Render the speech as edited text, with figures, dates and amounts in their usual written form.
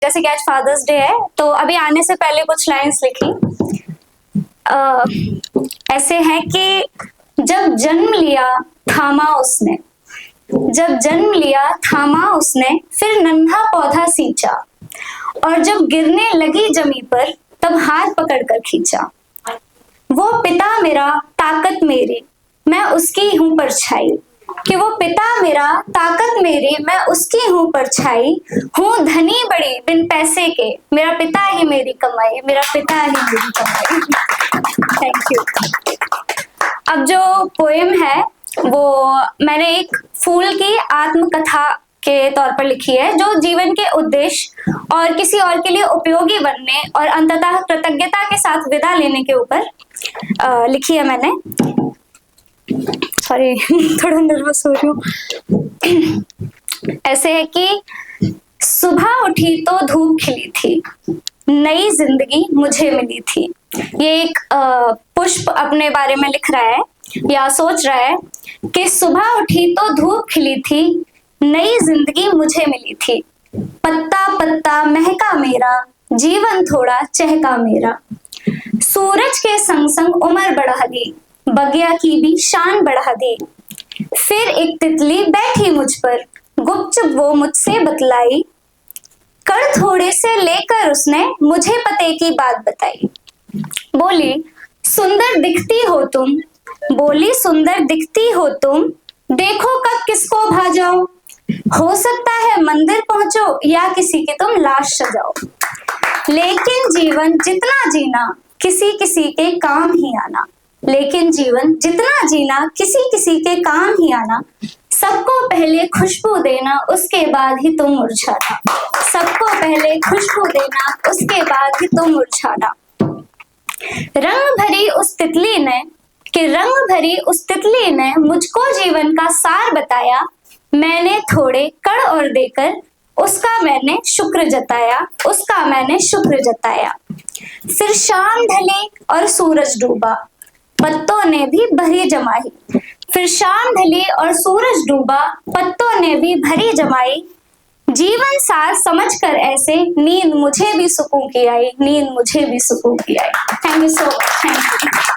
जैसे कि आज फादर्स डे है तो अभी आने से पहले कुछ लाइंस लिखी। ऐसे है कि जब जन्म लिया थामा उसने, जब जन्म लिया थामा उसने, फिर नन्हा पौधा सींचा, और जब गिरने लगी जमी पर तब हाथ पकड़कर खींचा। वो पिता मेरा ताकत मेरी, मैं उसकी हूँ परछाई, कि वो पिता मेरा ताकत मेरी, मैं उसकी हूँ परछाई। हूँ धनी बड़ी बिन पैसे के, मेरा पिता ही मेरी कमाई, मेरा पिता ही मेरी कमाई। Thank you. अब जो पोएम है वो मैंने एक फूल की आत्मकथा के तौर पर लिखी है, जो जीवन के उद्देश्य और किसी और के लिए उपयोगी बनने और अंततः कृतज्ञता के साथ विदा लेने के ऊपर लिखी है मैंने। सॉरी थोड़ा नर्वस हो रही हूँ। ऐसे है कि सुबह उठी तो धूप खिली थी, नई जिंदगी मुझे मिली थी। ये एक पुष्प अपने बारे में लिख रहा है या सोच रहा है कि सुबह उठी तो धूप खिली थी, नई जिंदगी मुझे मिली थी। पत्ता पत्ता महका मेरा, जीवन थोड़ा चहका मेरा। सूरज के संग संग उम्र बढ़ा दी, बगिया की भी शान बढ़ा दी। फिर एक तितली बैठी मुझ पर, गुपचुप वो मुझसे बतलाई। कर थोड़े से लेकर उसने मुझे पते की बात बताई। बोली सुंदर दिखती हो तुम, बोली सुंदर दिखती हो तुम, देखो कब किसको भा जाओ। हो सकता है मंदिर पहुंचो या किसी की तुम लाश सजाओ। लेकिन जीवन जितना जीना किसी किसी के काम ही आना, लेकिन जीवन जितना जीना किसी किसी के काम ही आना। सबको पहले खुशबू देना उसके बाद ही तुम मुरझाना, सबको पहले खुशबू देना उसके बाद ही तुम मुरझाना। रंग भरी उस तितली ने, कि रंग भरी उस तितली ने मुझको जीवन का सार बताया। मैंने थोड़े कण और देकर उसका मैंने शुक्र जताया, उसका मैंने शुक्र जताया। फिर शाम ढली और सूरज डूबा, पत्तों ने भी भरी जमाई। फिर शाम ढली और सूरज डूबा, पत्तों ने भी भरी जमाई। जीवन सार समझकर ऐसे नींद मुझे भी सुकून की आई, नींद मुझे भी सुकून की आई। Thank you so much. Thank you.